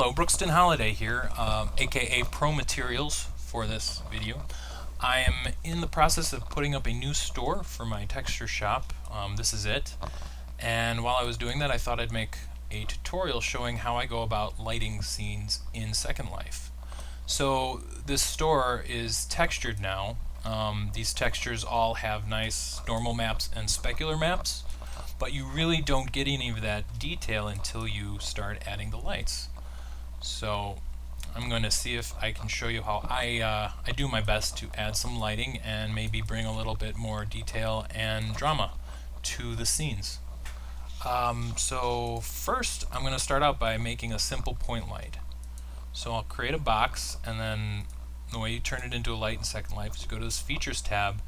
Hello, Brookston Holiday here, aka Pro Materials for this video. I am in the process of putting up a new store for my texture shop. This is it. And while I was doing that, I thought I'd make a tutorial showing how I go about lighting scenes in Second Life. So this store is textured now. These textures all have nice normal maps and specular maps, but you really don't get any of that detail until you start adding the lights. So I'm going to see if I can show you how I do my best to add some lighting and maybe bring a little bit more detail and drama to the scenes. So first I'm going to start out by making a simple point light. So I'll create a box, and then the way you turn it into a light in Second Life is you go to this Features tab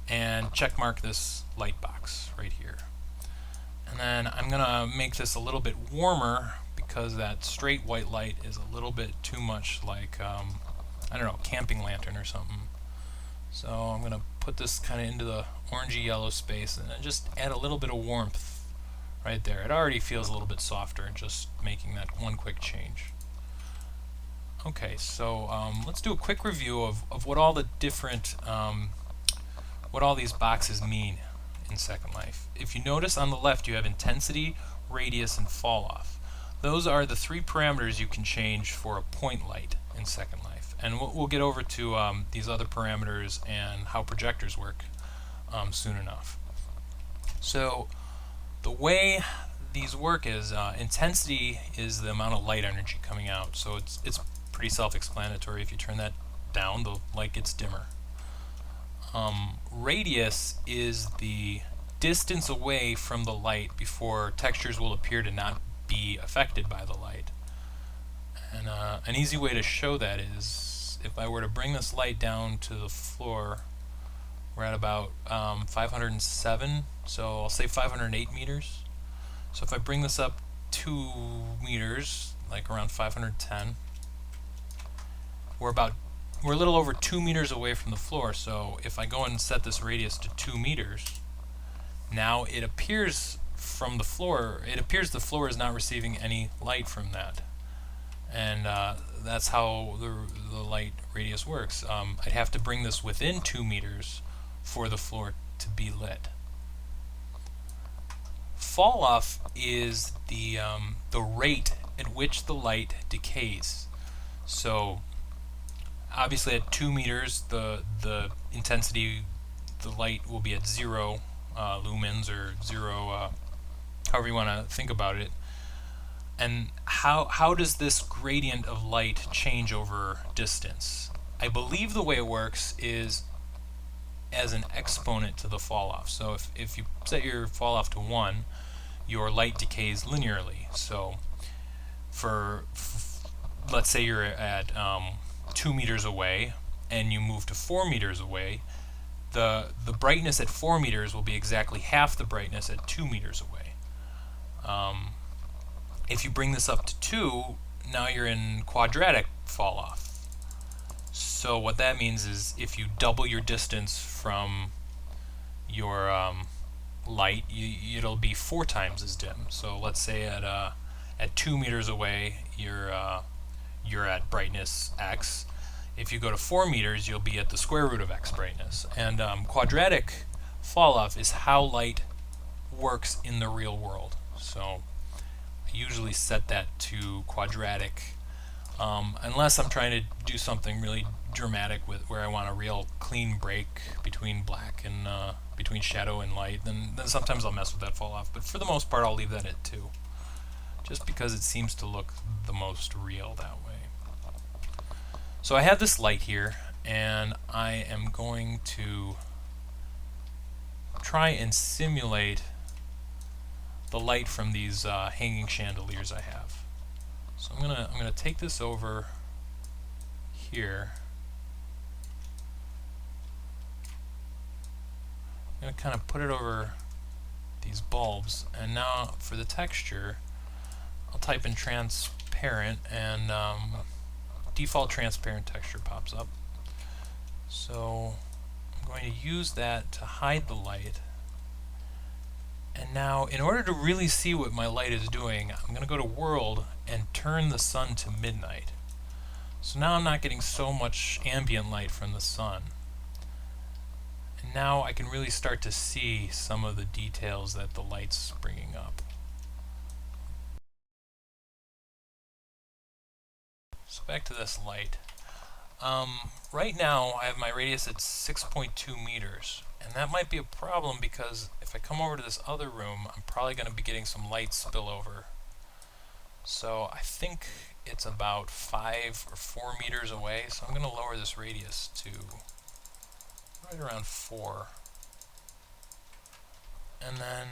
and check mark this light box right here. And then I'm going to make this a little bit warmer because that straight white light is a little bit too much like, I don't know, camping lantern or something. So I'm going to put this kind of into the orangey yellow space and then just add a little bit of warmth right there. It already feels a little bit softer, just making that one quick change. Okay, so let's do a quick review of what all the different, what all these boxes mean in Second Life. If you notice on the left you have intensity, radius, and fall off. Those are the three parameters you can change for a point light in Second Life. And we'll get over to these other parameters and how projectors work soon enough. So the way these work is intensity is the amount of light energy coming out. So it's pretty self-explanatory. If you turn that down, the light gets dimmer. Radius is the distance away from the light before textures will appear to not be affected by the light. And an easy way to show that is if I were to bring this light down to the floor, we're at about 507, so I'll say 508 meters. So if I bring this up 2 meters, like around 510, we're a little over 2 meters away from the floor. So if I go and set this radius to 2 meters, now it appears from the floor, the floor is not receiving any light from that. And that's how the light radius works. I'd have to bring this within 2 meters for the floor to be lit. Fall off is the rate at which the light decays. So obviously at 2 meters the intensity, the light will be at 0 lumens or 0 however you want to think about it. And how does this gradient of light change over distance? I believe the way it works is as an exponent to the fall off. So if you set your fall off to 1, your light decays linearly. So let's say you're at 2 meters away and you move to 4 meters away, the brightness at 4 meters will be exactly half the brightness at 2 meters away. If you bring this up to 2, now you're in quadratic fall off. So what that means is if you double your distance from your light, it'll be 4 times as dim. So let's say at 2 meters away you're at brightness x. If you go to 4 meters, you'll be at the square root of x brightness. And quadratic fall off is how light works in the real world. So I usually set that to quadratic, unless I'm trying to do something really dramatic where I want a real clean break between black and between shadow and light. Then sometimes I'll mess with that fall off. But for the most part, I'll leave that at 2, just because it seems to look the most real that way. So I have this light here, and I am going to try and simulate the light from these hanging chandeliers I have. So I'm gonna take this over here. I'm gonna kind of put it over these bulbs, and now for the texture, I'll type in transparent, and default transparent texture pops up. So I'm going to use that to hide the light. And now, in order to really see what my light is doing, I'm going to go to World and turn the sun to midnight. So now I'm not getting so much ambient light from the sun. And now I can really start to see some of the details that the light's bringing up. So back to this light. Right now I have my radius at 6.2 meters, and that might be a problem because if I come over to this other room, I'm probably going to be getting some light spillover. So I think it's about 5 or 4 meters away, so I'm going to lower this radius to right around 4. And then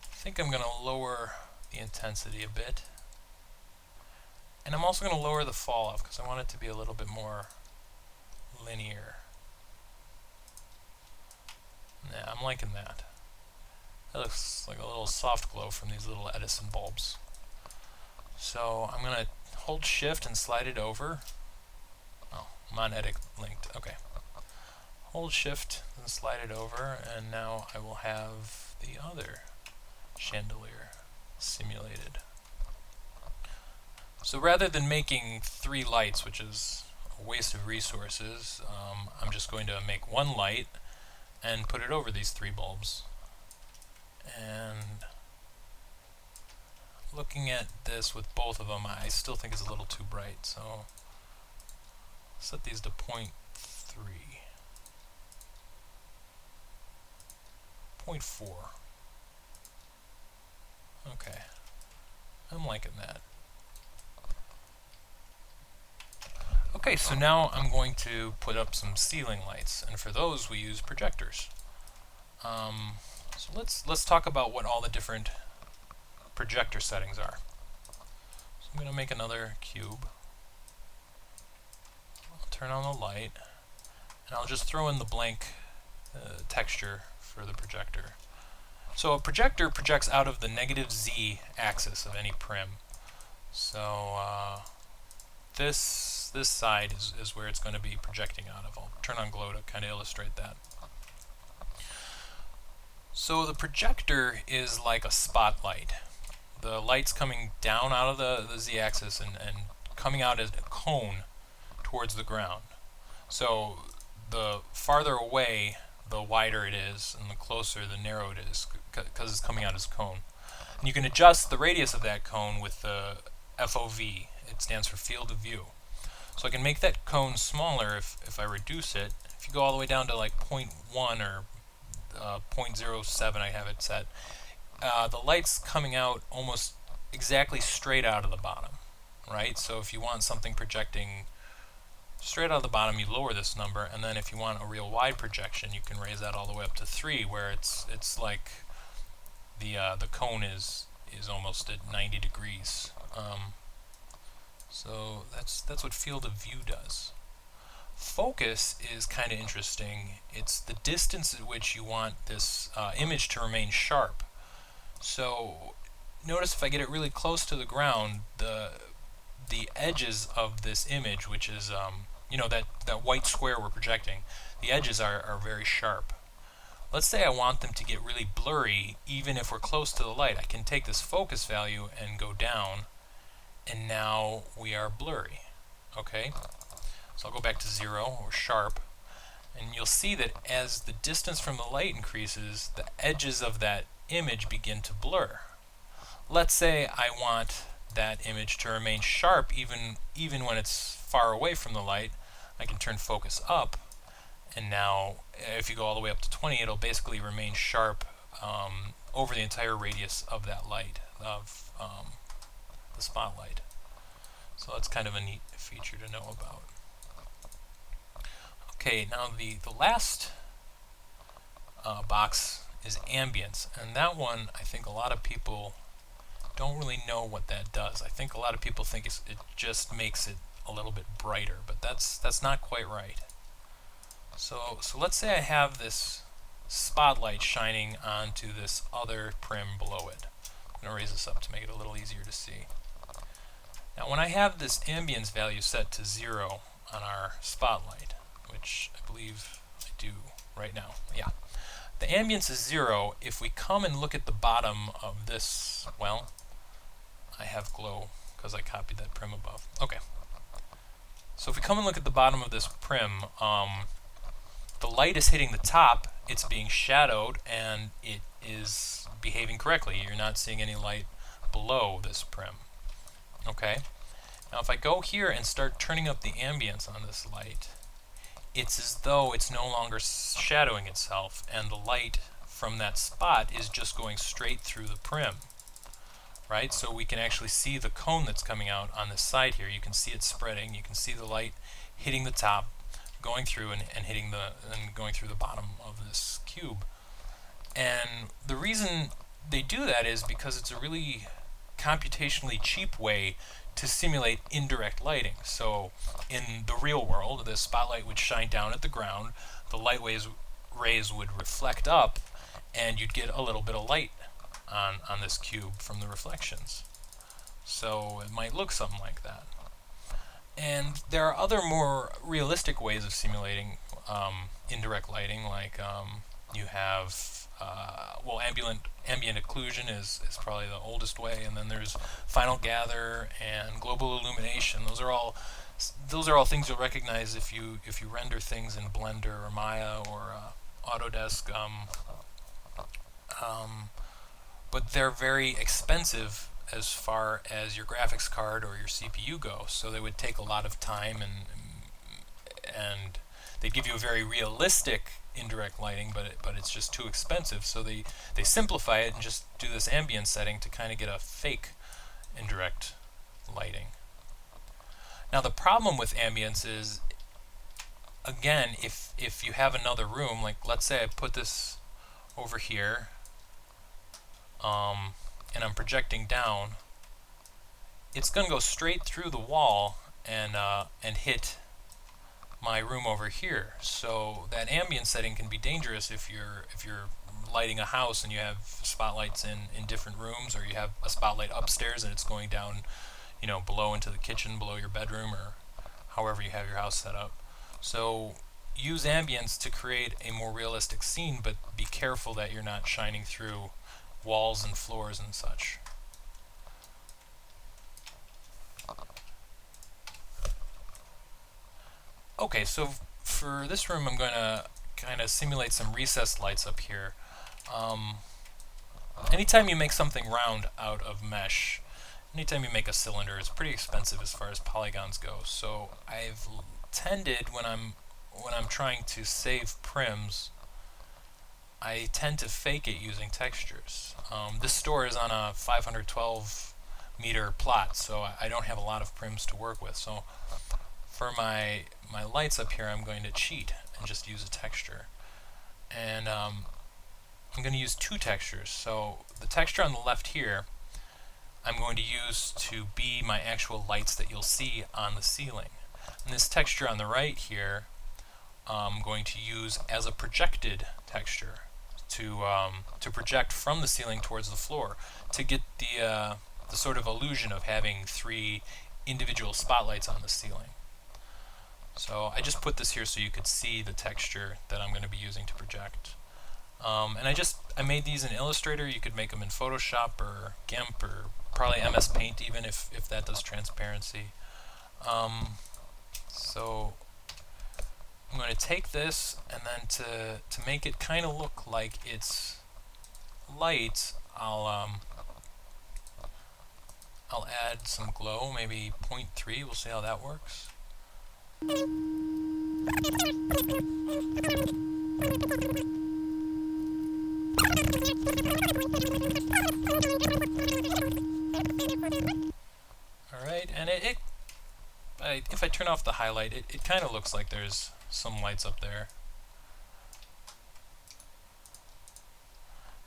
I think I'm going to lower the intensity a bit. And I'm also going to lower the fall off because I want it to be a little bit more linear. Yeah, I'm liking that. That looks like a little soft glow from these little Edison bulbs. So I'm going to hold shift and slide it over. Oh, I'm on edit linked. Okay. Hold shift and slide it over, and now I will have the other chandelier simulated. So rather than making 3 lights, which is a waste of resources, I'm just going to make 1 light and put it over these 3 bulbs. And looking at this with both of them, I still think it's a little too bright, so set these to 0.3. 0.4. Okay, I'm liking that. Okay, so now I'm going to put up some ceiling lights, and for those we use projectors. So let's talk about what all the different projector settings are. So I'm going to make another cube. I'll turn on the light, and I'll just throw in the blank texture for the projector. So a projector projects out of the negative z axis of any prim. So this side is where it's going to be projecting out of. I'll turn on glow to kind of illustrate that. So the projector is like a spotlight. The light's coming down out of the z-axis and coming out as a cone towards the ground. So the farther away, the wider it is, and the closer, the narrower it is, because it's coming out as a cone. And you can adjust the radius of that cone with the FOV. It stands for field of view. So I can make that cone smaller if I reduce it. If you go all the way down to like 0.1 or 0.07, I have it set, the light's coming out almost exactly straight out of the bottom, right? So if you want something projecting straight out of the bottom, you lower this number, and then if you want a real wide projection, you can raise that all the way up to 3, where it's like the cone is almost at 90 degrees. So that's what field of view does. Focus is kind of interesting. It's the distance at which you want this image to remain sharp. So notice if I get it really close to the ground, the edges of this image, which is you know, that white square we're projecting, the edges are very sharp. Let's say I want them to get really blurry even if we're close to the light. I can take this focus value and go down, and now we are blurry. Okay? So I'll go back to 0 or sharp, and you'll see that as the distance from the light increases, the edges of that image begin to blur. Let's say I want that image to remain sharp even when it's far away from the light. I can turn focus up, and now if you go all the way up to 20, it'll basically remain sharp over the entire radius of that light, of the spotlight. So that's kind of a neat feature to know about. Okay, now the last box is Ambience, and that one I think a lot of people don't really know what that does. I think a lot of people think it just makes it a little bit brighter, but that's not quite right. So let's say I have this spotlight shining onto this other prim below it. I'm going to raise this up to make it a little easier to see. Now when I have this ambience value set to 0 on our spotlight, which I believe I do right now, yeah, The ambience is 0 if we come and look at the bottom of this. Well, I have glow because I copied that prim above. Okay. So if we come and look at the bottom of this prim, the light is hitting the top, it's being shadowed, and it is behaving correctly. You're not seeing any light below this prim. Okay? Now if I go here and start turning up the ambience on this light, it's as though it's no longer shadowing itself, and the light from that spot is just going straight through the prim. Right? So we can actually see the cone that's coming out on this side here. You can see it spreading. You can see the light hitting the top, going through and hitting and going through the bottom of this cube. And the reason they do that is because it's a really computationally cheap way to simulate indirect lighting. So in the real world, the spotlight would shine down at the ground, the light rays would reflect up, and you'd get a little bit of light on this cube from the reflections. So it might look something like that. And there are other more realistic ways of simulating indirect lighting, like you have, well, ambient occlusion is probably the oldest way, and then there's final gather and global illumination. Those are all things you'll recognize if you render things in Blender or Maya or Autodesk. But they're very expensive as far as your graphics card or your CPU go, so they would take a lot of time, and they give you a very realistic indirect lighting, but it's just too expensive, so they simplify it and just do this ambient setting to kind of get a fake indirect lighting. Now the problem with ambience is, again, if you have another room, like let's say I put this over here, and I'm projecting down, it's going to go straight through the wall and hit my room over here. So that ambient setting can be dangerous if you're lighting a house and you have spotlights in different rooms, or you have a spotlight upstairs and it's going down, you know, below into the kitchen, below your bedroom, or however you have your house set up. So use ambience to create a more realistic scene, but be careful that you're not shining through walls and floors and such. Okay, so for this room I'm going to kind of simulate some recessed lights up here. Anytime you make something round out of mesh, anytime you make a cylinder, it's pretty expensive as far as polygons go. So I've tended, when I'm trying to save prims, I tend to fake it using textures. This store is on a 512 meter plot, so I don't have a lot of prims to work with. So for my lights up here, I'm going to cheat and just use a texture. And I'm going to use two textures. So the texture on the left here, I'm going to use to be my actual lights that you'll see on the ceiling. And this texture on the right here, I'm going to use as a projected texture to project from the ceiling towards the floor to get the sort of illusion of having three individual spotlights on the ceiling. So I just put this here so you could see the texture that I'm going to be using to project. And I made these in Illustrator. You could make them in Photoshop or GIMP or probably MS Paint even if that does transparency. So I'm going to take this, and then to make it kind of look like it's light, I'll add some glow, maybe 0.3. We'll see how that works. Alright, and if I turn off the highlight, it kind of looks like there's some lights up there.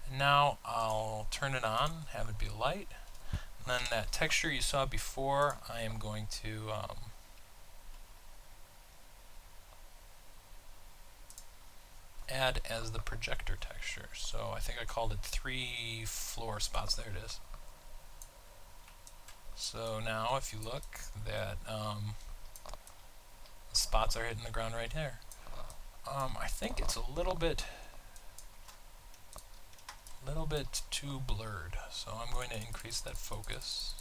And now I'll turn it on, have it be a light, and then that texture you saw before, I am going to add as the projector texture. So I think I called it 3 floor spots. There it is. So now if you look, that the spots are hitting the ground right there. I think it's a little bit a little bit too blurred, so I'm going to increase that focus.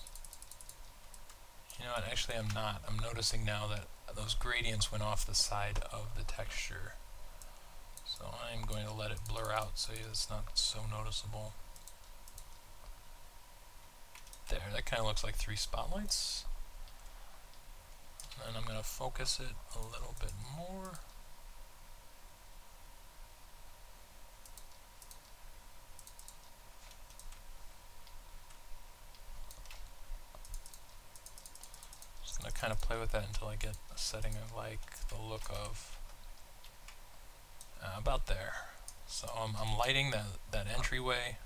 You know what, actually I'm not. I'm noticing now that those gradients went off the side of the texture. So I'm going to let it blur out so it's not so noticeable. There, that kind of looks like 3 spotlights. And I'm going to focus it a little bit more. Just going to kind of play with that until I get a setting I like the look of. About there. So I'm lighting that entryway.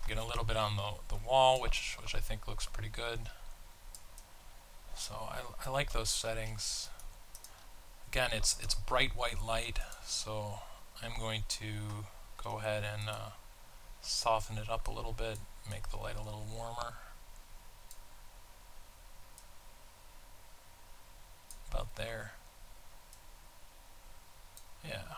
Get a little bit on the wall, which I think looks pretty good. So I like those settings. Again, it's bright white light, so I'm going to go ahead and soften it up a little bit, make the light a little warmer. About there. Yeah.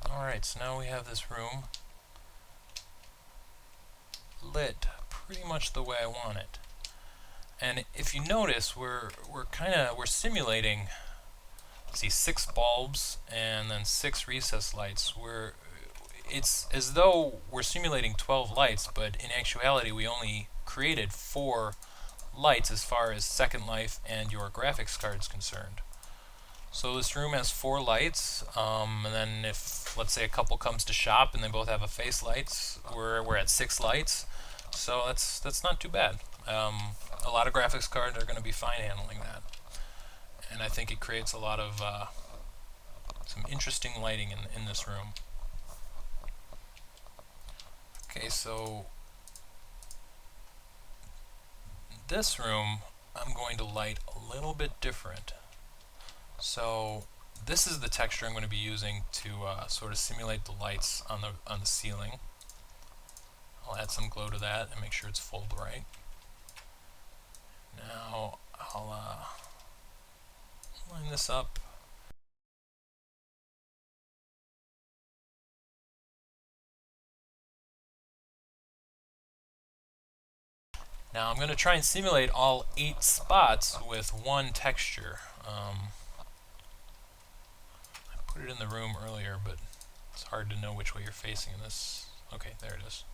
Alright, so now we have this room lit pretty much the way I want it. And if you notice, we're simulating, let's see, 6 bulbs and then 6 recess lights. It's as though we're simulating 12 lights, but in actuality we only created 4 lights as far as Second Life and your graphics card is concerned. So this room has 4 lights, and then if, let's say, a couple comes to shop and they both have a face lights, we're at 6 lights. So that's not too bad. A lot of graphics cards are going to be fine handling that, and I think it creates a lot of some interesting lighting in this room. Okay, so this room I'm going to light a little bit different. So this is the texture I'm going to be using to sort of simulate the lights on the ceiling. I'll add some glow to that and make sure it's full bright. Now I'll line this up. Now I'm going to try and simulate all 8 spots with one texture. I put it in the room earlier, but it's hard to know which way you're facing in this. Okay, there it is.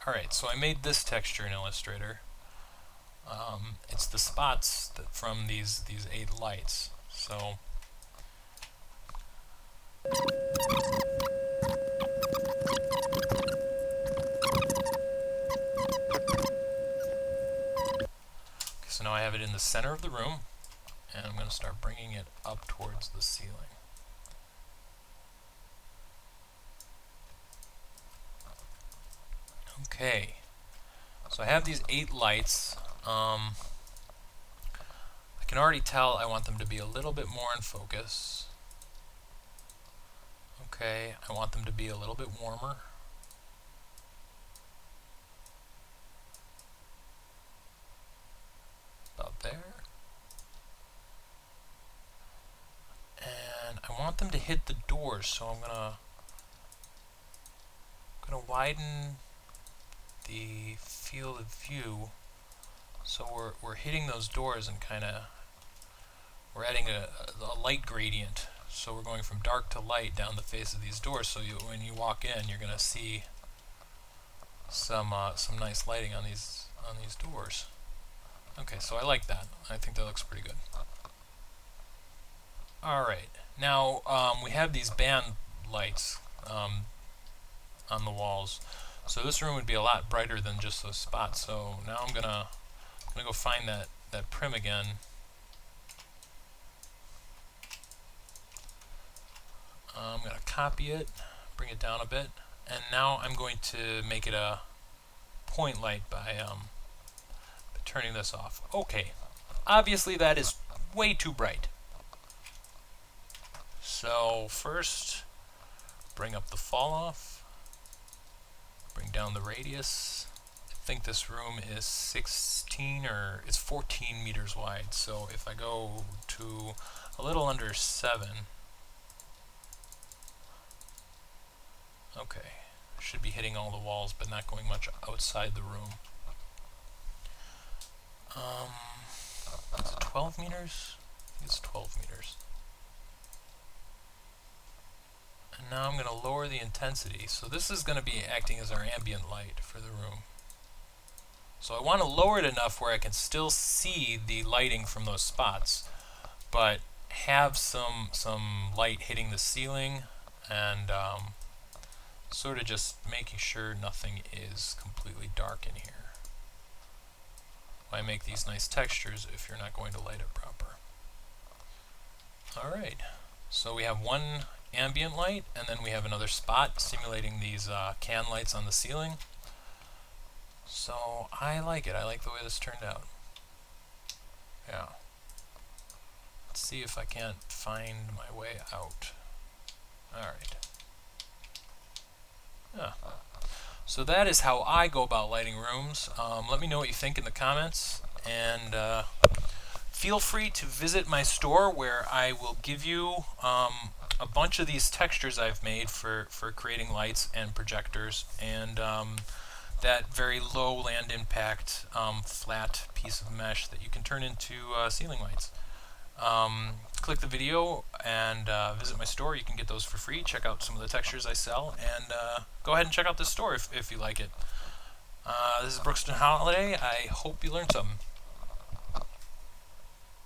Alright, so I made this texture in Illustrator. It's the spots from these 8 lights. So now I have it in the center of the room, and I'm going to start bringing it up towards the ceiling. Okay, so I have these 8 lights. I can already tell I want them to be a little bit more in focus. Okay, I want them to be a little bit warmer. About there. And I want them to hit the doors, so I'm gonna widen the field of view so we're hitting those doors, and we're adding a light gradient. So we're going from dark to light down the face of these doors, so when you walk in, you're gonna see some nice lighting on these doors. Okay, so I like that. I think that looks pretty good. Alright, now we have these band lights on the walls. So this room would be a lot brighter than just those spots. So now I'm gonna go find that prim again. I'm gonna copy it, bring it down a bit, and now I'm going to make it a point light by turning this off. Okay, obviously that is way too bright. So first, bring up the fall off, bring down the radius. I think this room is 16 or it's 14 meters wide. So if I go to a little under 7, okay, should be hitting all the walls but not going much outside the room. Is it 12 meters? I think it's 12 meters. And now I'm going to lower the intensity. So this is going to be acting as our ambient light for the room. So I want to lower it enough where I can still see the lighting from those spots, but have some light hitting the ceiling and sort of just making sure nothing is completely dark in here. Why make these nice textures if you're not going to light it proper? Alright, so we have one ambient light and then we have another spot simulating these can lights on the ceiling. So I like it. I like the way this turned out. Yeah. Let's see if I can't find my way out. Alright. Yeah. So that is how I go about lighting rooms. Let me know what you think in the comments, and feel free to visit my store where I will give you a bunch of these textures I've made for creating lights and projectors, and that very low land impact flat piece of mesh that you can turn into ceiling lights. Click the video and visit my store. You can get those for free. Check out some of the textures I sell, and go ahead and check out this store if you like it. This is Brookston Holiday. I hope you learned something.